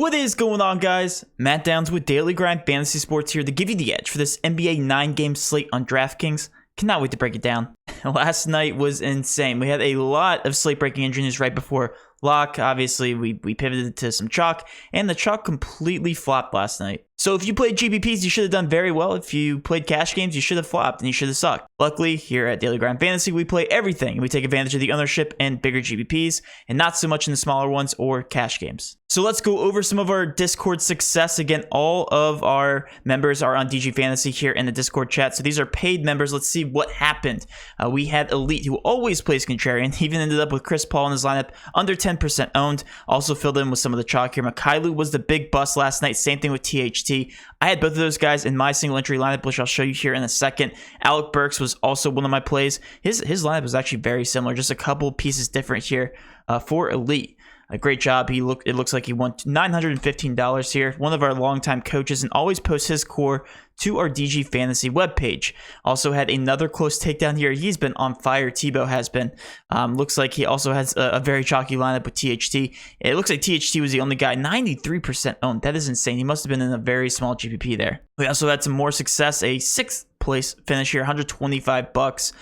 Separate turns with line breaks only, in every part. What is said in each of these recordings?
What is going on, guys? Matt Downs with Daily Grind Fantasy Sports here to give you the edge for this NBA 9-game slate on DraftKings. Cannot wait to break it down. Last night was insane. We had a lot of slate-breaking injury news right before lock. Obviously, we pivoted to some chalk, and the chalk completely flopped last night. So if you played GPPs, you should have done very well. If you played cash games, you should have flopped and you should have sucked. Luckily, here at Daily Grind Fantasy, we play everything, and we take advantage of the ownership and bigger GPPs, and not so much in the smaller ones or cash games. So let's go over some of our Discord success. Again, all of our members are on DG Fantasy here in the Discord chat. So these are paid members. Let's see what happened. We had Elite, who always plays contrarian, even ended up with Chris Paul in his lineup, under 10% owned. Also filled in with some of the chalk here. Mikhailou was the big bust last night. Same thing with THT. I had both of those guys in my single entry lineup, which I'll show you here in a second. Alec Burks was also one of my plays. His lineup was actually very similar, just a couple pieces different here for Elite. A great job. It looks like he won $915 here. One of our longtime coaches, and always posts his core to our DG Fantasy webpage. Also had another close takedown here. He's been on fire. Tebow has been. Looks like he also has a very chalky lineup with THT. It looks like THT was the only guy, 93% owned. That is insane. He must have been in a very small GPP there. We also had some more success. A 6th place finish here, $125.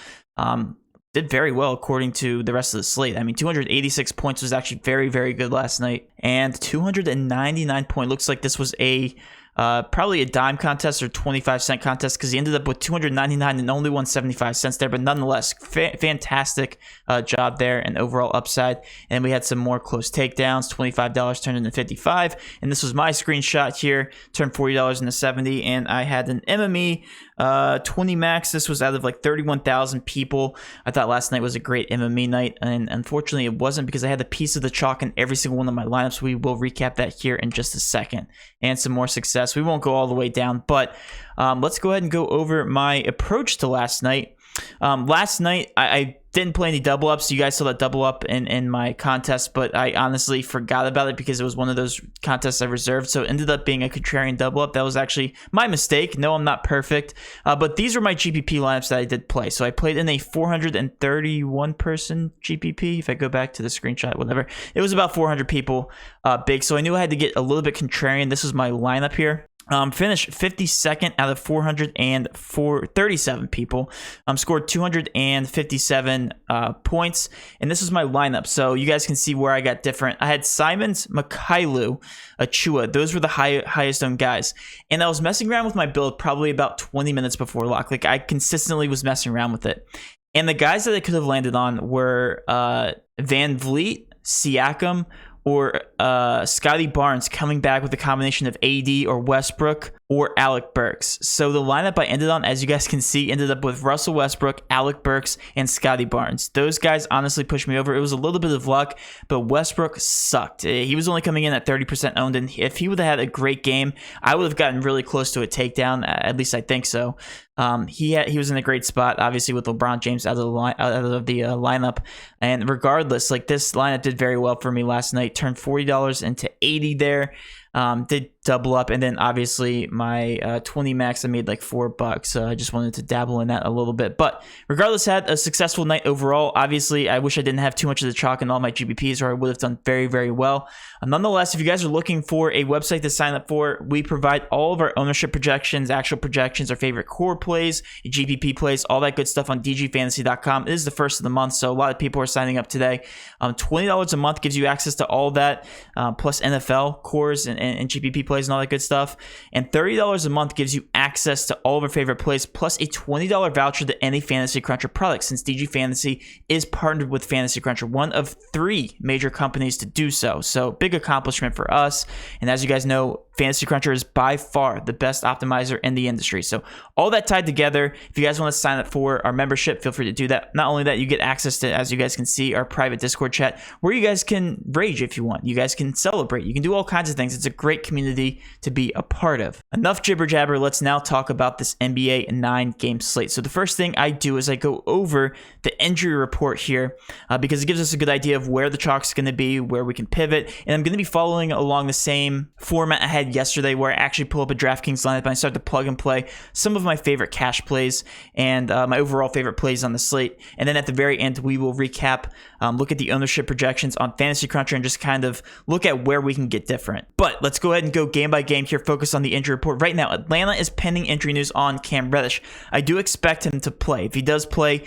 Did very well according to the rest of the slate. I mean, 286 points was actually very, very good last night. And 299 point. Looks like this was a probably a dime contest or 25-cent contest, because he ended up with 299 and only won 75 cents there. But nonetheless, fantastic job there and overall upside. And we had some more close takedowns. $25 turned into 55. And this was my screenshot here. Turned $40 into 70. And I had an MME 20 max. This was out of like 31,000 people. I thought last night was a great MME night, and unfortunately it wasn't, because I had a piece of the chalk in every single one of my lineups. We will recap that here in just a second. And some more success. We won't go all the way down, but let's go ahead and go over my approach to last night. Last night I didn't play any double ups. You guys saw that double up in my contest, but I honestly forgot about it because it was one of those contests I reserved. So it ended up being a contrarian double up. That was actually my mistake. No, I'm not perfect. But these were my GPP lineups that I did play. So I played in a 431 person GPP. If I go back to the screenshot, whatever, it was about 400 people big. So I knew I had to get a little bit contrarian. This was my lineup here. Finished 52nd out of 437 people. Scored 257 points, and this is my lineup. So you guys can see where I got different. I had Simons, Mikhailou, Achua. Those were the highest owned guys. And I was messing around with my build probably about 20 minutes before lock. Like, I consistently was messing around with it. And the guys that I could have landed on were Van Vliet, Siakam, or Scotty Barnes coming back with a combination of AD or Westbrook or Alec Burks. So the lineup I ended on, as you guys can see, ended up with Russell Westbrook, Alec Burks, and Scotty Barnes. Those guys honestly pushed me over. It was a little bit of luck, but Westbrook sucked. He was only coming in at 30% owned, and if he would have had a great game, I would have gotten really close to a takedown. At least I think so. He was in a great spot, obviously, with LeBron James out of the lineup. And regardless, like, this lineup did very well for me last night. Turned $40 into 80 there. Did double up, and then obviously my 20 max I made like $4, so I just wanted to dabble in that a little bit. But regardless, had a successful night overall. Obviously, I wish I didn't have too much of the chalk in all my GPPs, or I would have done very, very well. Nonetheless, if you guys are looking for a website to sign up for, we provide all of our ownership projections, actual projections, our favorite core plays, GPP plays, all that good stuff on dgfantasy.com. It is the first of the month, so a lot of people are signing up today. $20 a month gives you access to all that, plus NFL cores and GPP plays and all that good stuff. And $30 a month gives you access to all of our favorite plays, plus a $20 voucher to any Fantasy Cruncher product, since DG Fantasy is partnered with Fantasy Cruncher, one of 3 major companies to do so. So big accomplishment for us. And as you guys know, Fantasy Cruncher is by far the best optimizer in the industry. So all that tied together, if you guys want to sign up for our membership, feel free to do that. Not only that, you get access to, as you guys can see, our private Discord chat, where you guys can rage if you want. You guys can celebrate. You can do all kinds of things. It's a great community to be a part of. Enough jibber jabber. Let's now talk about this NBA 9-game slate. So the first thing I do is I go over the injury report here, because it gives us a good idea of where the chalk's going to be, where we can pivot. And I'm going to be following along the same format I had had yesterday where I actually pull up a DraftKings lineup and I start to plug and play some of my favorite cash plays and my overall favorite plays on the slate. And then at the very end, we will recap, look at the ownership projections on Fantasy Cruncher and just kind of look at where we can get different. But let's go ahead and go game by game here, focus on the injury report. Right now, Atlanta is pending injury news on Cam Reddish. I do expect him to play. If he does play,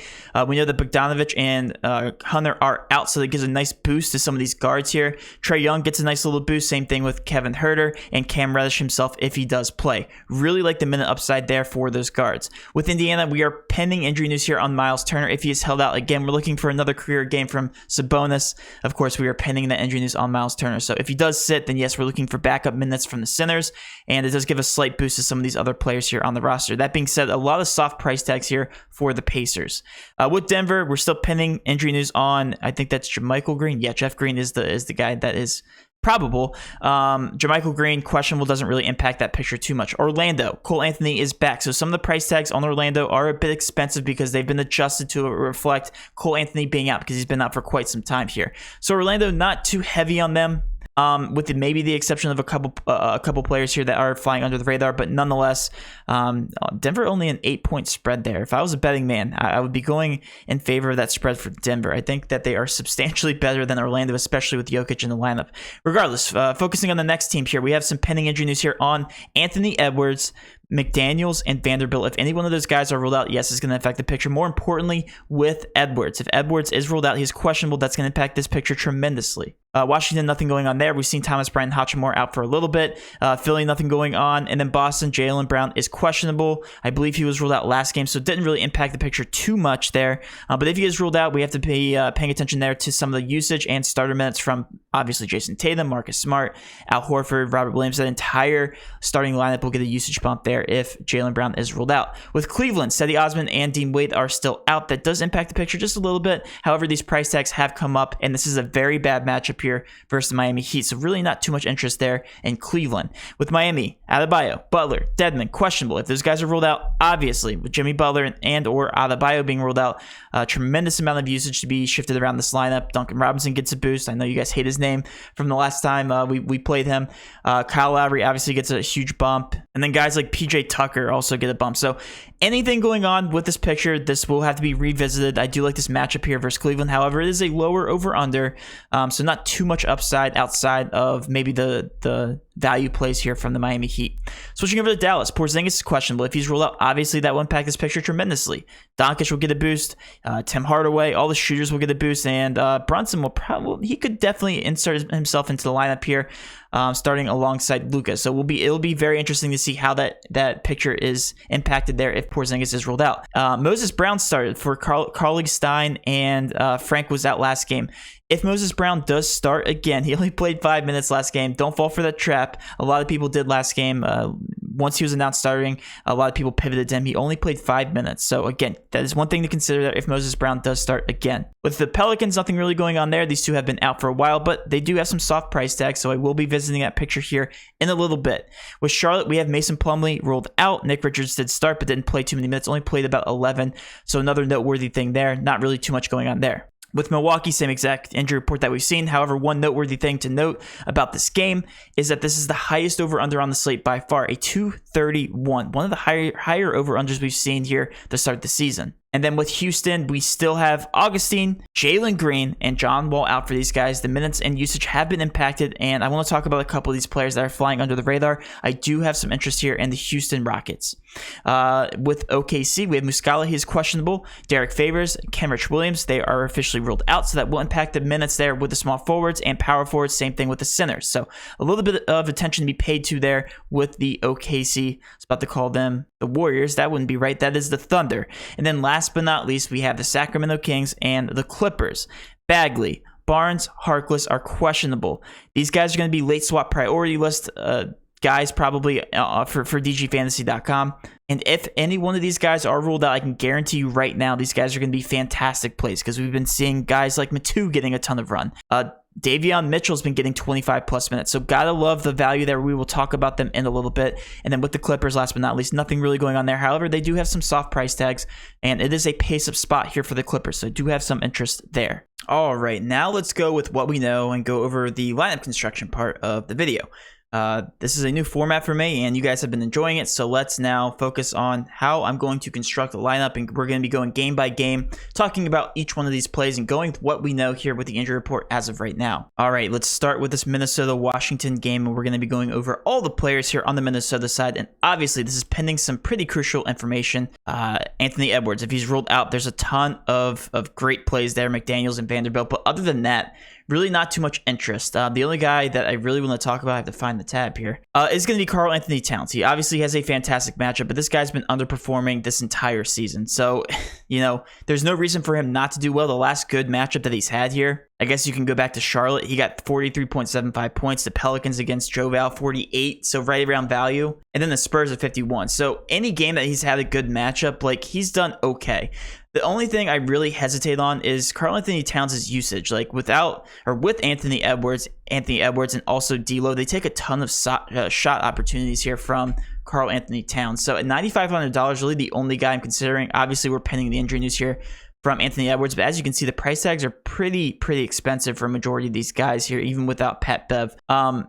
we know that Bogdanovich and Hunter are out, so that gives a nice boost to some of these guards here. Trae Young gets a nice little boost. Same thing with Kevin Huerter and Cam Reddish himself if he does play. Really like the minute upside there for those guards. With Indiana, we are pending injury news here on Miles Turner. If he is held out, again, we're looking for another career game from Sabonis. Of course, we are pending that injury news on Miles Turner. So if he does sit, then yes, we're looking for backup minutes from the centers, and it does give a slight boost to some of these other players here on the roster. That being said, a lot of soft price tags here for the Pacers. With Denver, we're still pending injury news on, I think that's JaMychal Green. Yeah, Jeff Green is the guy that is probable. JaMychal Green, questionable, doesn't really impact that picture too much. Orlando, Cole Anthony is back. So some of the price tags on Orlando are a bit expensive because they've been adjusted to reflect Cole Anthony being out because he's been out for quite some time here. So Orlando, not too heavy on them. With maybe the exception of a couple players here that are flying under the radar, but nonetheless, Denver only an 8-point spread there. If I was a betting man, I would be going in favor of that spread for Denver. I think that they are substantially better than Orlando, especially with Jokic in the lineup. Regardless, focusing on the next team here, we have some pending injury news here on Anthony Edwards, McDaniels, and Vanderbilt. If any one of those guys are ruled out, yes, it's going to affect the picture. More importantly, with Edwards. If Edwards is ruled out, he's questionable. That's going to impact this picture tremendously. Washington, nothing going on there. We've seen Thomas Bryant Hachimura out for a little bit. Philly, nothing going on. And then Boston, Jaylen Brown is questionable. I believe he was ruled out last game, so it didn't really impact the picture too much there. But if he is ruled out, we have to be paying attention there to some of the usage and starter minutes from obviously Jason Tatum, Marcus Smart, Al Horford, Robert Williams. That entire starting lineup will get a usage bump there if Jaylen Brown is ruled out. With Cleveland, Cedi Osman and Dean Wade are still out. That does impact the picture just a little bit. However, these price tags have come up, and this is a very bad matchup here versus the Miami Heat. So really not too much interest there in Cleveland. With Miami, Adebayo, Butler, Dedmon, questionable. If those guys are ruled out, obviously, with Jimmy Butler and or Adebayo being ruled out, a tremendous amount of usage to be shifted around this lineup. Duncan Robinson gets a boost. I know you guys hate his name from the last time we played him. Kyle Lowry obviously gets a huge bump. And then guys like PJ Tucker also get a bump. So anything going on with this picture, this will have to be revisited. I do like this matchup here versus Cleveland. However, it is a lower over-under, so not too much upside outside of maybe the value plays here from the Miami Heat. Switching over to Dallas, Porzingis is questionable. If he's ruled out, obviously that will impact this picture tremendously. Doncic will get a boost. Tim Hardaway, all the shooters will get a boost, and Brunson will he could definitely insert himself into the lineup here, starting alongside Luka. So it'll be very interesting to see how that picture is impacted there if Porzingis is ruled out. Moses Brown started for Carly Stein, and Frank was out last game. If Moses Brown does start again, he only played 5 minutes last game. Don't fall for that trap. A lot of people did last game. Once he was announced starting, a lot of people pivoted to him. He only played 5 minutes. So again, that is one thing to consider there if Moses Brown does start again. With the Pelicans, nothing really going on there. These two have been out for a while, but they do have some soft price tags, so I will be visiting that picture here in a little bit. With Charlotte, we have Mason Plumlee ruled out. Nick Richards did start, but didn't play too many minutes. Only played about 11. So another noteworthy thing there. Not really too much going on there. With Milwaukee, same exact injury report that we've seen. However, one noteworthy thing to note about this game is that this is the highest over-under on the slate by far, a 231. One of the higher over-unders we've seen here to start the season. And then with Houston, we still have Augustine, Jalen Green, and John Wall out for these guys. The minutes and usage have been impacted, and I want to talk about a couple of these players that are flying under the radar. I do have some interest here in the Houston Rockets. With OKC, we have Muscala. He is questionable. Derek Favors, Kenrich Williams, they are officially ruled out, so that will impact the minutes there with the small forwards and power forwards. Same thing with the centers. So a little bit of attention to be paid to there with the OKC. I was about to call them the Warriors. That wouldn't be right. That is the Thunder. And then last but not least, we have the Sacramento Kings and the Clippers. Bagley, Barnes, Harkless are questionable. These guys are going to be late swap priority list guys probably for DGFantasy.com. And if any one of these guys are ruled out, I can guarantee you right now these guys are going to be fantastic plays because we've been seeing guys like Matu getting a ton of run. Davion Mitchell's been getting 25 plus minutes. So gotta love the value there. We will talk about them in a little bit. And then with the Clippers, last but not least, nothing really going on there. However, they do have some soft price tags, and it is a pace-up spot here for the Clippers. So I do have some interest there. All right, now let's go with what we know and go over the lineup construction part of the video. This is a new format for me, and you guys have been enjoying it, so let's now focus on how I'm going to construct a lineup, and we're going to be going game by game, talking about each one of these plays and going with what we know here with the injury report as of right now. All right, let's start with this Minnesota-Washington game, and we're going to be going over all the players here on the Minnesota side, and obviously this is pending some pretty crucial information. Anthony Edwards, if he's ruled out, there's a ton of great plays there, McDaniels and Vanderbilt, but other than that, really not too much interest. The only guy that I really want to talk about, I have to find the tab here, is going to be Karl Anthony Towns. He obviously has a fantastic matchup, but this guy's been underperforming this entire season. So, there's no reason for him not to do well. The last good matchup that he's had here, I guess you can go back to Charlotte. He got 43.75 points. The Pelicans against Joe Val, 48. So right around value. And then the Spurs at 51. So any game that he's had a good matchup, like, he's done okay. The only thing I really hesitate on is Karl Anthony Towns' usage. Like, with Anthony Edwards, and also D'Lo, they take a ton of shot opportunities here from Karl Anthony Towns. So at $9,500, really the only guy I'm considering. Obviously, we're pending the injury news here from Anthony Edwards, but as you can see, the price tags are pretty expensive for a majority of these guys here, even without Pat Bev.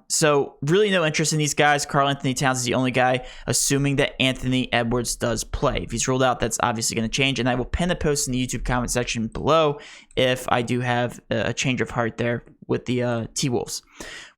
So really no interest in these guys. Karl Anthony Towns is the only guy, assuming that Anthony Edwards does play. If he's ruled out, that's obviously going to change, and I will pin a post in the YouTube comment section below if I do have a change of heart there with the T-Wolves.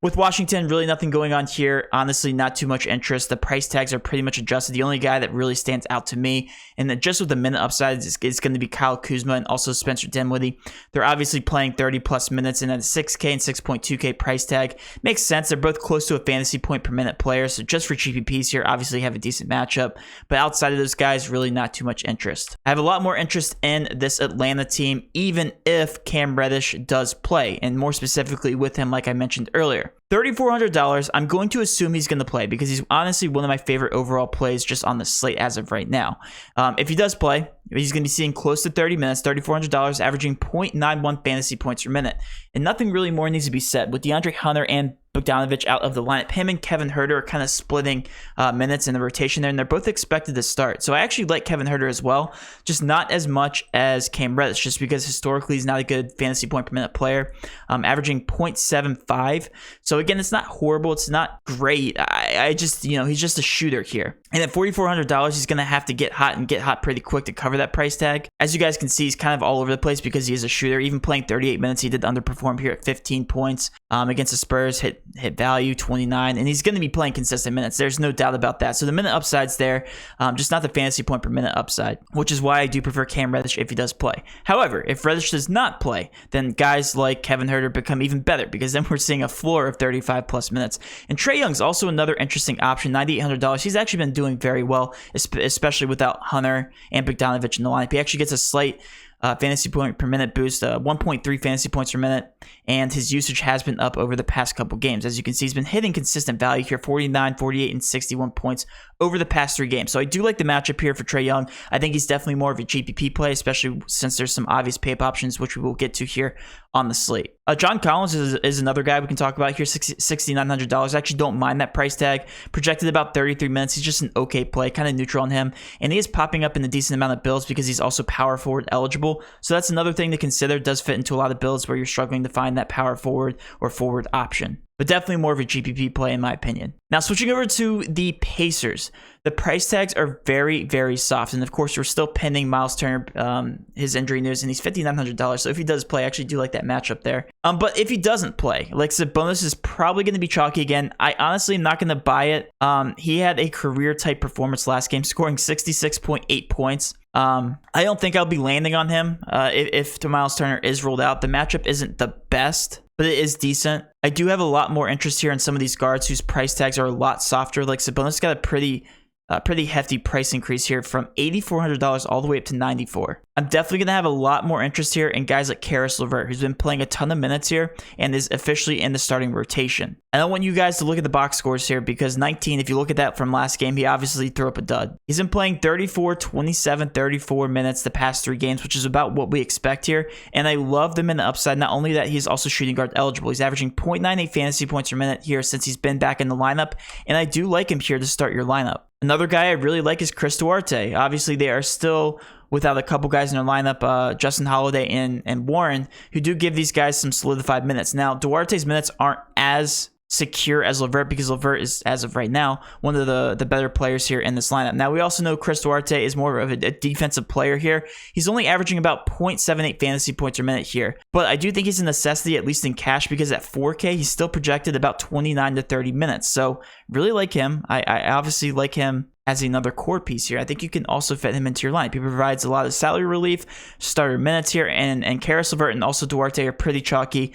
With Washington, really nothing going on here. Honestly, not too much interest. The price tags are pretty much adjusted. The only guy that really stands out to me, and then just with the minute upside, is going to be Kyle Kuzma and also Spencer Dinwiddie. They're obviously playing 30-plus minutes, and at a 6K and 6.2K price tag, makes sense. They're both close to a fantasy point per minute player, so just for GPPs here, obviously have a decent matchup. But outside of those guys, really not too much interest. I have a lot more interest in this Atlanta team, even if Cam Reddish does play, and more specifically with him, like I mentioned earlier. $3,400, I'm going to assume he's going to play because he's honestly one of my favorite overall plays just on the slate as of right now. If he does play, he's going to be seeing close to 30 minutes, $3,400, averaging 0.91 fantasy points per minute. And nothing really more needs to be said. With DeAndre Hunter and Bogdanovic out of the lineup, him and Kevin Huerter are kind of splitting minutes in the rotation there, and they're both expected to start. So I actually like Kevin Huerter as well, just not as much as Cam Reddish, just because historically he's not a good fantasy point per minute player, averaging 0.75. So again, it's not horrible, it's not great. I just, he's just a shooter here. And at $4,400, he's going to have to get hot pretty quick to cover that price tag. As you guys can see, he's kind of all over the place because he is a shooter. Even playing 38 minutes, he did underperform here at 15 points against the Spurs, hit value 29, and he's going to be playing consistent minutes. There's no doubt about that. So the minute upside's there, just not the fantasy point per minute upside, which is why I do prefer Cam Reddish if he does play. However, if Reddish does not play, then guys like Kevin Huerter become even better because then we're seeing a floor of 35 plus minutes. And Trae Young's also another interesting option, $9,800. He's actually been doing very well, especially without Hunter and Bogdanovic in the lineup. He actually gets a slight fantasy point per minute boost, 1.3 fantasy points per minute, and his usage has been up over the past couple games. As you can see, he's been hitting consistent value here, 49, 48, and 61 points over the past 3 games. So I do like the matchup here for Trae Young. I think he's definitely more of a GPP play, especially since there's some obvious pay-up options, which we will get to here on the slate. John Collins is another guy we can talk about here, $6,900. I actually don't mind that price tag. Projected about 33 minutes. He's just an okay play, kind of neutral on him. And he is popping up in a decent amount of builds because he's also power forward eligible. So that's another thing to consider. It does fit into a lot of builds where you're struggling to find that power forward or forward option. But definitely more of a GPP play in my opinion. Now switching over to the Pacers. The price tags are very, very soft. And of course, we're still pending Miles Turner, his injury news, and he's $5,900. So if he does play, I actually do like that matchup there. But if he doesn't play, like Sabonis is probably going to be chalky again. I honestly am not going to buy it. He had a career type performance last game, scoring 66.8 points. I don't think I'll be landing on him if Miles Turner is ruled out. The matchup isn't the best, but it is decent. I do have a lot more interest here in some of these guards whose price tags are a lot softer. Like Sabonis got a pretty hefty price increase here from $8,400 all the way up to $94,000. I'm definitely going to have a lot more interest here in guys like Karis LeVert, who's been playing a ton of minutes here and is officially in the starting rotation. And I want you guys to look at the box scores here because 19, if you look at that from last game, he obviously threw up a dud. He's been playing 34, 27, 34 minutes the past 3 games, which is about what we expect here. And I love the minute upside. Not only that, he's also shooting guard eligible. He's averaging 0.98 fantasy points per minute here since he's been back in the lineup. And I do like him here to start your lineup. Another guy I really like is Chris Duarte. Obviously, they are still without a couple guys in their lineup, Justin Holiday and Warren, who do give these guys some solidified minutes. Now, Duarte's minutes aren't as secure as Levert, because Levert is, as of right now, one of the better players here in this lineup. Now, we also know Chris Duarte is more of a defensive player here. He's only averaging about 0.78 fantasy points per minute here, but I do think he's a necessity, at least in cash, because at 4K, he's still projected about 29 to 30 minutes. So really like him. I obviously like him as another core piece here. I think you can also fit him into your lineup. He provides a lot of salary relief, starter minutes here, and Karis LeVert and also Duarte are pretty chalky.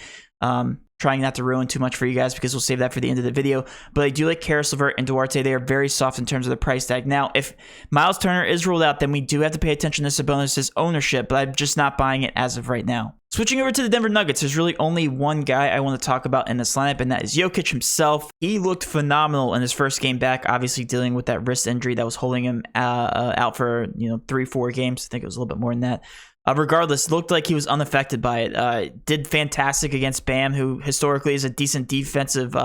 Trying not to ruin too much for you guys because we'll save that for the end of the video. But I do like Karis LeVert and Duarte. They are very soft in terms of the price tag. Now, if Miles Turner is ruled out, then we do have to pay attention to Sabonis' ownership, but I'm just not buying it as of right now. Switching over to the Denver Nuggets, there's really only one guy I want to talk about in this lineup, and that is Jokic himself. He looked phenomenal in his first game back, obviously dealing with that wrist injury that was holding him out for 3-4 games. I think it was a little bit more than that. Regardless, looked like he was unaffected by it. Did fantastic against Bam, who historically is a decent defensive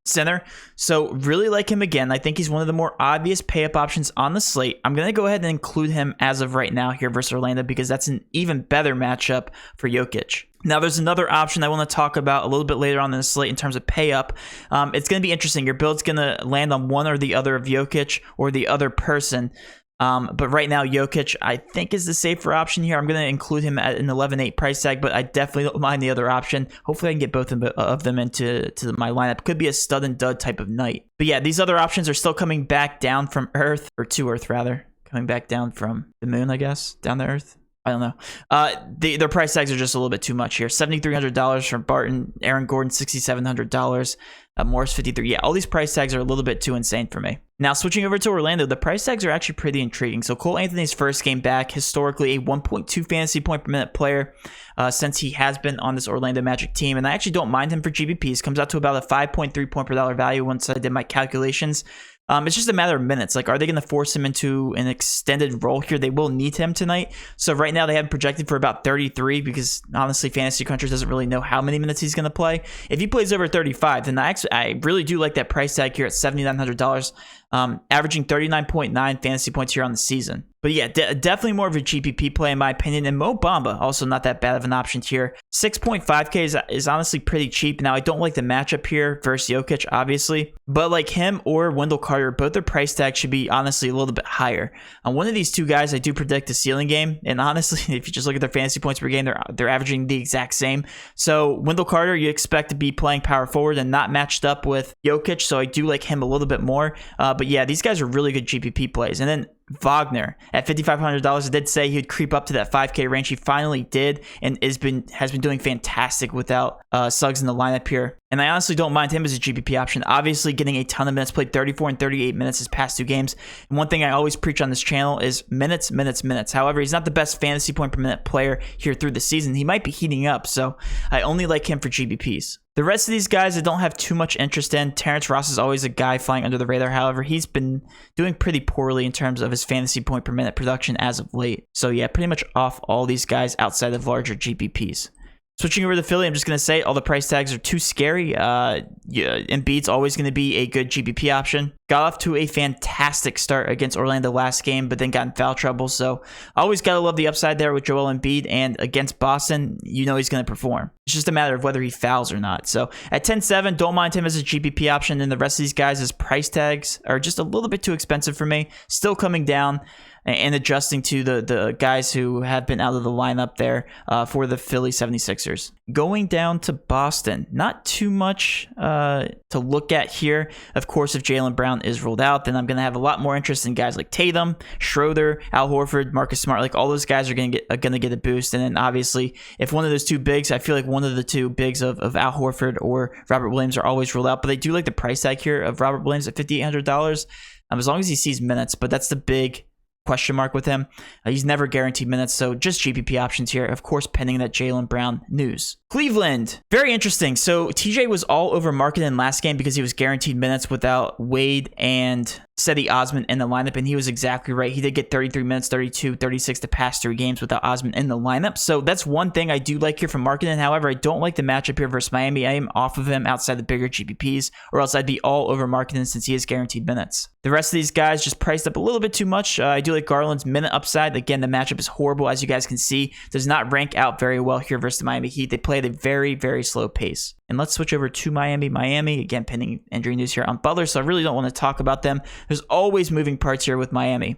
center. So really like him again. I think he's one of the more obvious pay-up options on the slate. I'm going to go ahead and include him as of right now here versus Orlando because that's an even better matchup for Jokic. Now, there's another option I want to talk about a little bit later on in the slate in terms of pay-up. It's going to be interesting. Your build's going to land on one or the other of Jokic or the other person. But right now, Jokic, I think, is the safer option here. I'm going to include him at an 11.8 price tag, but I definitely don't mind the other option. Hopefully, I can get both of them into my lineup. Could be a stud and dud type of night. But yeah, these other options are still coming back down from Earth, or to Earth, rather. Coming back down from the moon, I guess, down to Earth. I don't know. Their price tags are just a little bit too much here. $7,300 for Barton, Aaron Gordon, $6,700. Morris, $53. Yeah, all these price tags are a little bit too insane for me. Now, switching over to Orlando, the price tags are actually pretty intriguing. So Cole Anthony's first game back, historically a 1.2 fantasy point per minute player since he has been on this Orlando Magic team. And I actually don't mind him for GPPs. Comes out to about a 5.3 point per dollar value once I did my calculations. It's just a matter of minutes. Like, are they going to force him into an extended role here? They will need him tonight. So right now they have him projected for about 33 because honestly, Fantasy Cruncher doesn't really know how many minutes he's going to play. If he plays over 35, then I really do like that price tag here at $7,900, averaging 39.9 fantasy points here on the season. But yeah, definitely more of a GPP play in my opinion. And Mo Bamba, also not that bad of an option here. 6.5K is honestly pretty cheap. Now, I don't like the matchup here versus Jokic, obviously. But like him or Wendell Carter, both their price tags should be honestly a little bit higher. On one of these two guys, I do predict a ceiling game. And honestly, if you just look at their fantasy points per game, they're averaging the exact same. So Wendell Carter, you expect to be playing power forward and not matched up with Jokic. So I do like him a little bit more. But yeah, these guys are really good GPP plays. And then Wagner at $5,500. I did say he'd creep up to that 5K range. He finally did and has been doing fantastic without Suggs in the lineup here. And I honestly don't mind him as a GPP option. Obviously, getting a ton of minutes, played 34 and 38 minutes his past two games. And one thing I always preach on this channel is minutes, minutes, minutes. However, he's not the best fantasy point per minute player here through the season. He might be heating up, so I only like him for GPPs. The rest of these guys I don't have too much interest in. Terrence Ross is always a guy flying under the radar. However, he's been doing pretty poorly in terms of his fantasy point per minute production as of late. So yeah, pretty much off all these guys outside of larger GPPs. Switching over to Philly, I'm just going to say all the price tags are too scary. Embiid's always going to be a good GPP option. Got off to a fantastic start against Orlando last game, but then got in foul trouble. So always got to love the upside there with Joel Embiid. And against Boston, you know he's going to perform. It's just a matter of whether he fouls or not. So at 10.7, don't mind him as a GPP option. And the rest of these guys' his price tags are just a little bit too expensive for me. Still coming down and adjusting to the guys who have been out of the lineup there for the Philly 76ers. Going down to Boston, not too much to look at here. Of course, if Jaylen Brown is ruled out, then I'm going to have a lot more interest in guys like Tatum, Schroeder, Al Horford, Marcus Smart. Like all those guys are going to get a boost. And then obviously, if one of those two bigs, I feel like one of the two bigs of Al Horford or Robert Williams are always ruled out. But I do like the price tag here of Robert Williams at $5,800 as long as he sees minutes. But that's the big question mark with him. He's never guaranteed minutes, so just GPP options here, of course, pending that Jaylen Brown news. Cleveland, very interesting. So TJ was all over Markkanen last game because he was guaranteed minutes without Wade and Cedi Osman in the lineup, and he was exactly right. He did get 33 minutes, 32, 36 the past 3 games without Osman in the lineup. So that's one thing I do like here from Markkanen. However, I don't like the matchup here versus Miami. I am off of him outside the bigger GPPs, or else I'd be all over Markkanen since he has guaranteed minutes. The rest of these guys just priced up a little bit too much. I do like Garland's minute upside. Again, the matchup is horrible, as you guys can see. Does not rank out very well here versus the Miami Heat. They play at a very, very slow pace. And let's switch over to Miami. Miami, again, pending injury news here on Butler, so I really don't want to talk about them. There's always moving parts here with Miami.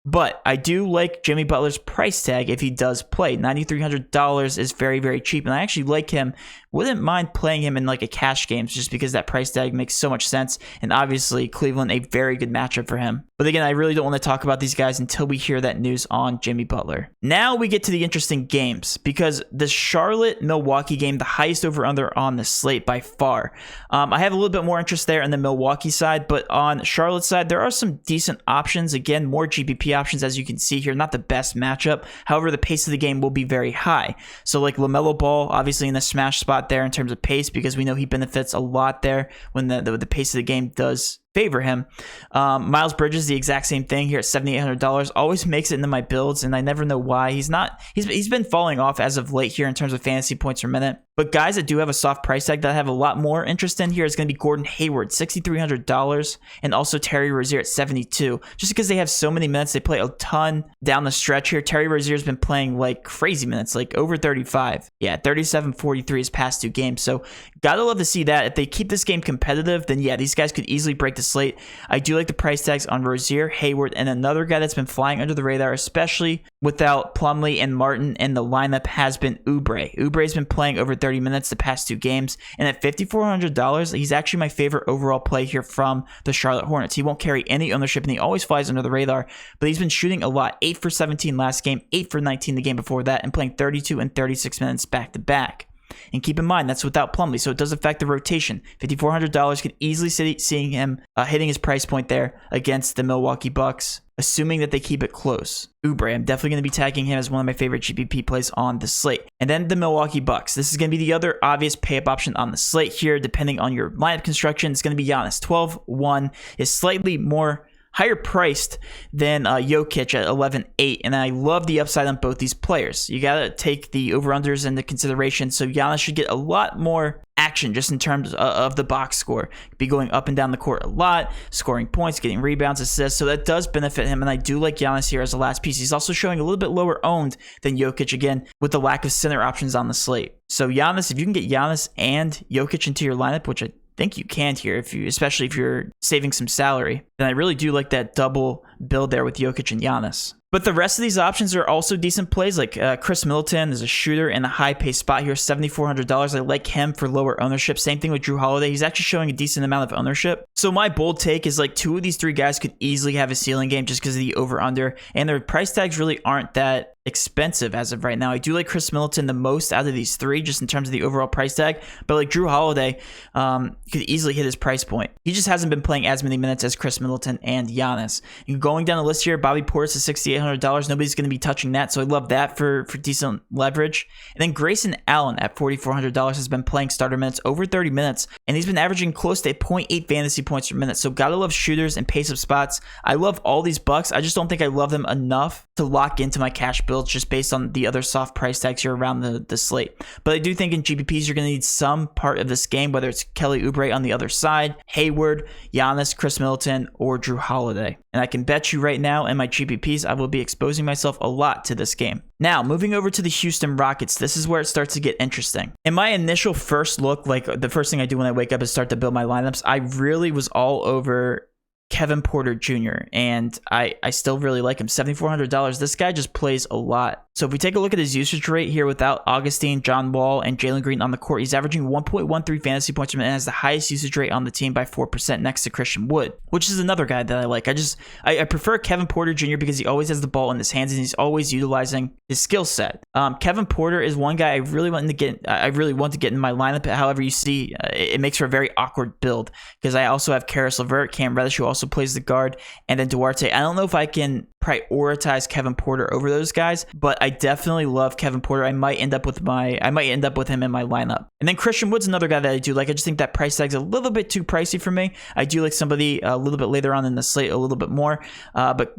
But I do like Jimmy Butler's price tag if he does play. $9,300 is very, very cheap. And I actually like him. Wouldn't mind playing him in like a cash games just because that price tag makes so much sense. And obviously, Cleveland, a very good matchup for him. But again, I really don't want to talk about these guys until we hear that news on Jimmy Butler. Now we get to the interesting games because the Charlotte-Milwaukee game, the highest over-under on the slate by far. I have a little bit more interest there on the Milwaukee side, but on Charlotte's side, there are some decent options. Again, more GPP options, as you can see here. Not the best matchup. However, the pace of the game will be very high. So like LaMelo Ball, obviously in the smash spot there in terms of pace, because we know he benefits a lot there when the pace of the game does favor him. Miles Bridges, the exact same thing here at $7,800. Always makes it into my builds, and I never know why. He's been falling off as of late here in terms of fantasy points per minute. But guys that do have a soft price tag that I have a lot more interest in here is going to be Gordon Hayward, $6,300, and also Terry Rozier at $72. Just because they have so many minutes, they play a ton down the stretch here. Terry Rozier's been playing like crazy minutes, like over 35. Yeah, 37, 43 his past 2 games. So gotta love to see that. If they keep this game competitive, then yeah, these guys could easily break the slate. I do like the price tags on Rozier, Hayward, and another guy that's been flying under the radar, especially without Plumlee and Martin in the lineup, has been Oubre. Oubre's been playing over 30 minutes the past 2 games, and at $5,400, he's actually my favorite overall play here from the Charlotte Hornets. He won't carry any ownership, and he always flies under the radar, but he's been shooting a lot. 8 for 17 last game, 8 for 19 the game before that, and playing 32 and 36 minutes back-to-back. And keep in mind, that's without Plumlee, so it does affect the rotation. $5,400 could easily seeing him hitting his price point there against the Milwaukee Bucks, assuming that they keep it close. Oubre, I'm definitely going to be tagging him as one of my favorite GPP plays on the slate. And then the Milwaukee Bucks. This is going to be the other obvious pay-up option on the slate here, depending on your lineup construction. It's going to be Giannis. 12-1 is slightly more higher priced than Jokic at 11.8, and I love the upside on both these players. You gotta take the over-unders into consideration, so Giannis should get a lot more action just in terms of the box score. Be going up and down the court a lot, scoring points, getting rebounds, assists, so that does benefit him, and I do like Giannis here as the last piece. He's also showing a little bit lower owned than Jokic, again, with the lack of center options on the slate. So Giannis, if you can get Giannis and Jokic into your lineup, which I think you can here, especially if you're saving some salary, then I really do like that double build there with Jokic and Giannis. But the rest of these options are also decent plays, like Chris Middleton is a shooter in a high-paced spot here, $7,400. I like him for lower ownership. Same thing with Drew Holiday. He's actually showing a decent amount of ownership. So my bold take is like 2 of these 3 guys could easily have a ceiling game just because of the over-under, and their price tags really aren't that expensive as of right now. I do like Chris Middleton the most out of these 3 just in terms of the overall price tag, but like Drew Holiday could easily hit his price point. He just hasn't been playing as many minutes as Chris Middleton and Giannis. And going down the list here, Bobby Portis is $6,800. Nobody's going to be touching that, so I love that for decent leverage. And then Grayson Allen at $4,400 has been playing starter minutes over 30 minutes, and he's been averaging close to 0.8 fantasy points per minute. So gotta love shooters and pace of spots. I love all these Bucks. I just don't think I love them enough to lock into my cash build just based on the other soft price tags here around the slate. But I do think in GPPs, you're going to need some part of this game, whether it's Kelly Oubre on the other side, Hayward, Giannis, Chris Middleton, or Drew Holiday. And I can bet you right now in my GPPs, I will be exposing myself a lot to this game. Now, moving over to the Houston Rockets, this is where it starts to get interesting. In my initial first look, like the first thing I do when I wake up is start to build my lineups, I really was all over Kevin Porter Jr., and I still really like him. $7,400. This guy just plays a lot. So if we take a look at his usage rate here without Augustine, John Wall, and Jalen Green on the court, he's averaging 1.13 fantasy points per minute and has the highest usage rate on the team by 4% next to Christian Wood, which is another guy that I like. I prefer Kevin Porter Jr. because he always has the ball in his hands and he's always utilizing his skill set. Kevin Porter is one guy I really want to get in my lineup. However, you see, it makes for a very awkward build because I also have Karis LeVert, Cam Reddish, who also plays the guard, and then Duarte. I don't know if I can prioritize Kevin Porter over those guys, but I definitely love Kevin Porter. I might end up with him in my lineup. And then Christian Wood's another guy that I do like. I just think that price tag's a little bit too pricey for me. I do like somebody a little bit later on in the slate a little bit more, but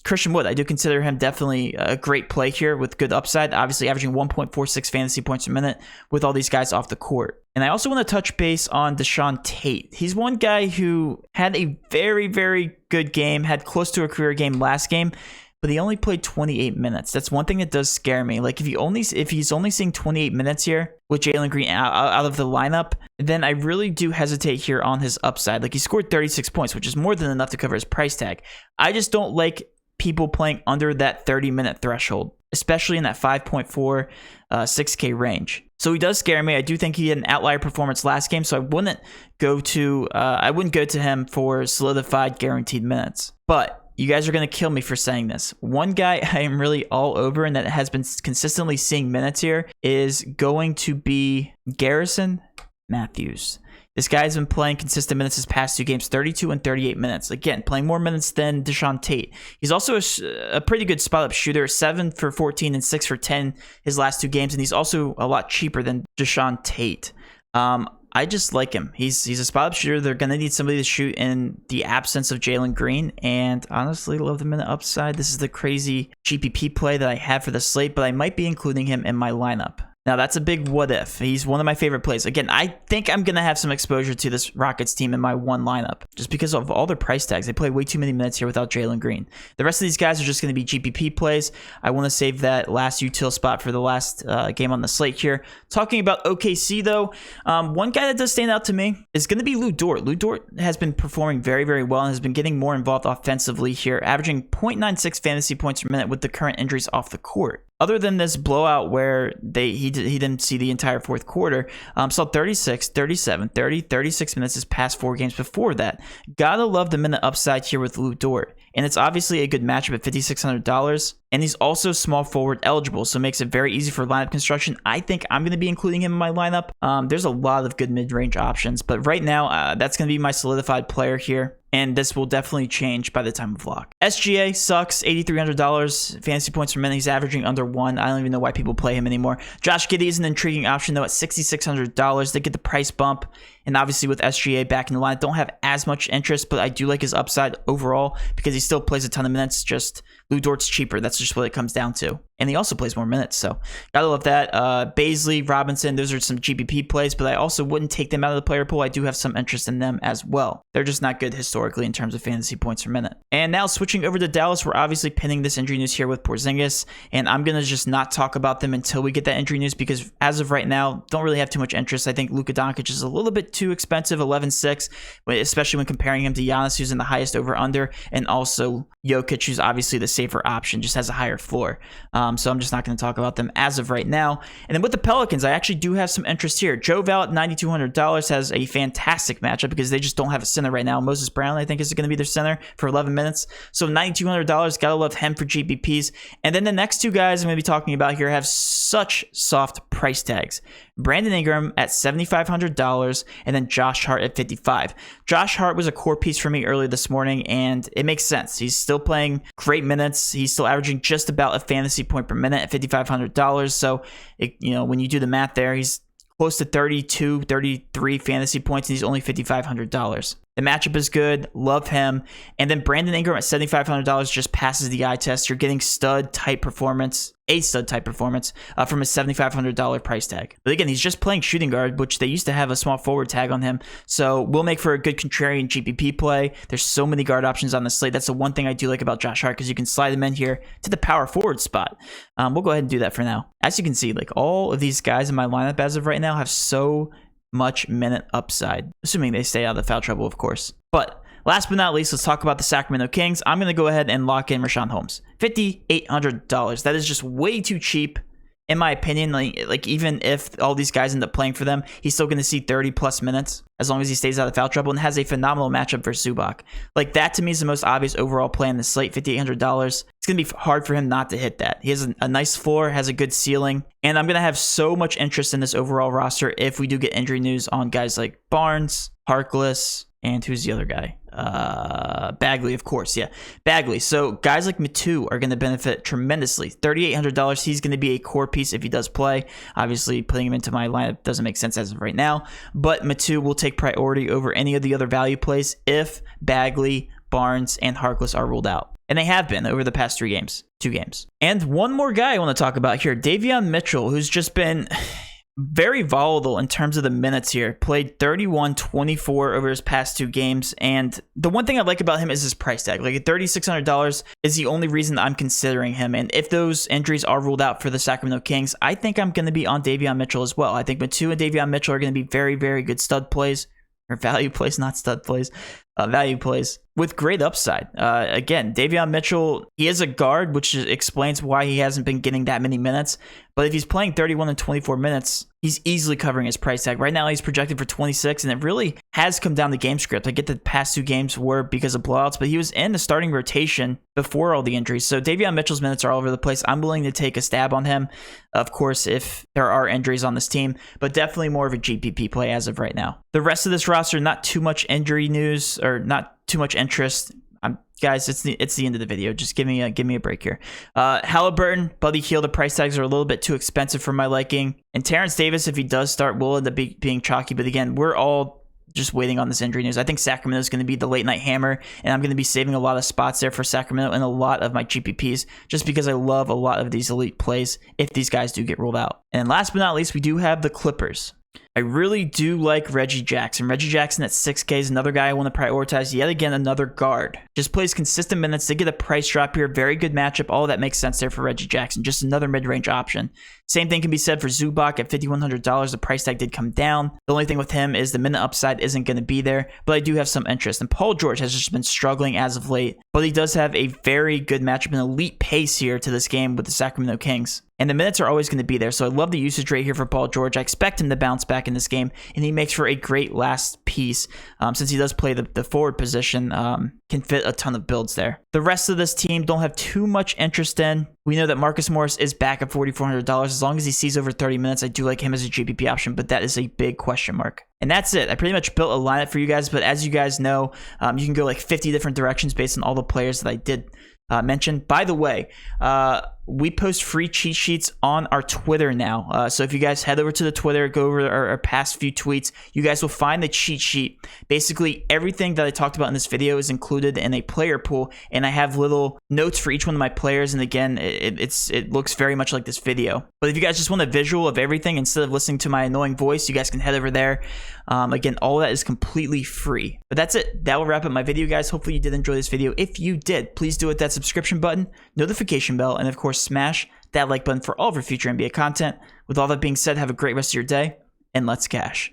Christian Wood. I do consider him definitely a great play here with good upside, obviously averaging 1.46 fantasy points a minute with all these guys off the court. And I also want to touch base on Deshaun Tate. He's one guy who had a very, very good game, had close to a career game last game, but he only played 28 minutes. That's one thing that does scare me. Like if he's only seeing 28 minutes here with Jalen Green out of the lineup, then I really do hesitate here on his upside. Like he scored 36 points, which is more than enough to cover his price tag. I just don't like people playing under that 30-minute threshold, especially in that 5.4, 6K range. So he does scare me. I do think he had an outlier performance last game, so I wouldn't go to him for solidified guaranteed minutes. But you guys are going to kill me for saying this. One guy I am really all over and that has been consistently seeing minutes here is going to be Garrison Matthews. This guy's been playing consistent minutes his past 2 games, 32 and 38 minutes. Again, playing more minutes than Deshaun Tate. He's also a pretty good spot-up shooter, 7 for 14 and 6 for 10 his last 2 games, and he's also a lot cheaper than Deshaun Tate. I just like him. He's a spot-up shooter. They're going to need somebody to shoot in the absence of Jalen Green, and honestly, love the minute upside. This is the crazy GPP play that I have for the slate, but I might be including him in my lineup. Now, that's a big what if. He's one of my favorite plays. Again, I think I'm going to have some exposure to this Rockets team in my one lineup just because of all their price tags. They play way too many minutes here without Jalen Green. The rest of these guys are just going to be GPP plays. I want to save that last util spot for the last game on the slate here. Talking about OKC, though, one guy that does stand out to me is going to be Lu Dort. Lu Dort has been performing very, very well and has been getting more involved offensively here, averaging 0.96 fantasy points per minute with the current injuries off the court. Other than this blowout where he didn't see the entire fourth quarter, saw 36, 37, 30, 36 minutes his past 4 games before that. Gotta love the minute upside here with Lu Dort. And it's obviously a good matchup at $5,600. And he's also small forward eligible, so it makes it very easy for lineup construction. I think I'm going to be including him in my lineup. There's a lot of good mid-range options, but right now, that's going to be my solidified player here. And this will definitely change by the time of lock. SGA sucks, $8,300 fantasy points per minute. He's averaging under 1. I don't even know why people play him anymore. Josh Giddey is an intriguing option, though, at $6,600. They get the price bump. And obviously with SGA back in the line, don't have as much interest, but I do like his upside overall because he still plays a ton of minutes. Just Lu Dort's cheaper. That's just what it comes down to. And he also plays more minutes, so gotta love that. Baisley, Robinson, those are some GPP plays, but I also wouldn't take them out of the player pool. I do have some interest in them as well. They're just not good historically in terms of fantasy points per minute. And now switching over to Dallas, we're obviously pinning this injury news here with Porzingis, and I'm gonna just not talk about them until we get that injury news because as of right now, don't really have too much interest. I think Luka Doncic is a little bit too expensive, 11.6, especially when comparing him to Giannis, who's in the highest over-under, and also Jokic, who's obviously the safer option, just has a higher floor. So I'm just not going to talk about them as of right now. And then with the Pelicans, I actually do have some interest here. Joe Val at $9,200 has a fantastic matchup because they just don't have a center right now. Moses Brown, I think, is going to be their center for 11 minutes. So $9,200, gotta love him for GPPs. And then the next 2 guys I'm going to be talking about here have such soft price tags. Brandon Ingram at $7,500 and then Josh Hart at $55. Josh Hart was a core piece for me earlier this morning, and it makes sense. He's still playing great minutes. He's still averaging just about a fantasy point per minute at $5,500. So, when you do the math there, he's close to 32, 33 fantasy points, and he's only $5,500. The matchup is good. Love him. And then Brandon Ingram at $7,500 just passes the eye test. You're getting a stud-type performance from a $7,500 price tag. But again, he's just playing shooting guard, which they used to have a small forward tag on him. So we'll make for a good contrarian GPP play. There's so many guard options on the slate. That's the one thing I do like about Josh Hart because you can slide him in here to the power forward spot. We'll go ahead and do that for now. As you can see, like all of these guys in my lineup as of right now have so much minute upside, assuming they stay out of the foul trouble, of course. But last but not least, let's talk about the Sacramento Kings. I'm going to go ahead and lock in Richaun Holmes. $5,800. That is just way too cheap, in my opinion. Like even if all these guys end up playing for them, he's still going to see 30 plus minutes as long as he stays out of foul trouble and has a phenomenal matchup versus Zubac. Like that to me is the most obvious overall play on the slate, $5,800. It's going to be hard for him not to hit that. He has a nice floor, has a good ceiling, and I'm going to have so much interest in this overall roster if we do get injury news on guys like Barnes, Harkless, and who's the other guy? Bagley, of course. Yeah, Bagley. So guys like Metu are going to benefit tremendously. $3,800. He's going to be a core piece if he does play. Obviously, putting him into my lineup doesn't make sense as of right now. But Metu will take priority over any of the other value plays if Bagley, Barnes, and Harkless are ruled out. And they have been over the past 2 games. And one more guy I want to talk about here, Davion Mitchell, who's just been very volatile in terms of the minutes here. Played 31-24 over his past 2 games. And the one thing I like about him is his price tag. Like, at $3,600 is the only reason that I'm considering him. And if those injuries are ruled out for the Sacramento Kings, I think I'm going to be on Davion Mitchell as well. I think Metu and Davion Mitchell are going to be very, very good stud plays. Or value plays, not stud plays. Value plays with great upside. Again, Davion Mitchell, he is a guard, which explains why he hasn't been getting that many minutes. But if he's playing 31 and 24 minutes, he's easily covering his price tag. Right now, he's projected for 26, and it really has come down to game script. I get the past 2 games were because of blowouts, but he was in the starting rotation before all the injuries. So Davion Mitchell's minutes are all over the place. I'm willing to take a stab on him, of course, if there are injuries on this team, but definitely more of a GPP play as of right now. The rest of this roster, not too much injury news or not too much interest. Guys, it's the end of the video. Just give me a break here. Halliburton, Buddy Hield, the price tags are a little bit too expensive for my liking. And Terrence Davis, if he does start, will end up being chalky. But again, we're all just waiting on this injury news. I think Sacramento is going to be the late night hammer, and I'm going to be saving a lot of spots there for Sacramento and a lot of my GPPs just because I love a lot of these elite plays if these guys do get ruled out. And last but not least, we do have the Clippers. I really do like Reggie Jackson. Reggie Jackson at 6K is another guy I want to prioritize. Yet again, another guard. Just plays consistent minutes. They get a price drop here. Very good matchup. All that makes sense there for Reggie Jackson. Just another mid-range option. Same thing can be said for Zubac at $5,100. The price tag did come down. The only thing with him is the minute upside isn't going to be there, but I do have some interest. And Paul George has just been struggling as of late, but he does have a very good matchup, an elite pace here to this game with the Sacramento Kings. And the minutes are always going to be there, so I love the usage rate here for Paul George. I expect him to bounce back in this game, and he makes for a great last piece since he does play the forward position. Can fit a ton of builds there. The rest of this team don't have too much interest in. We know that Marcus Morris is back at $4,400. As long as he sees over 30 minutes, I do like him as a GPP option, but that is a big question mark. And that's it. I pretty much built a lineup for you guys, but as you guys know, you can go like 50 different directions based on all the players that I did mention. By the way, we post free cheat sheets on our Twitter now. So if you guys head over to the Twitter, go over our past few tweets, you guys will find the cheat sheet. Basically, everything that I talked about in this video is included in a player pool, and I have little notes for each one of my players. And again, it looks very much like this video. But if you guys just want a visual of everything instead of listening to my annoying voice, you guys can head over there. Again, all that is completely free. But that's it. That will wrap up my video, guys. Hopefully you did enjoy this video. If you did, please do hit that subscription button, notification bell, and of course, smash that like button for all of our future NBA content. With all that being said, have a great rest of your day, and let's cash.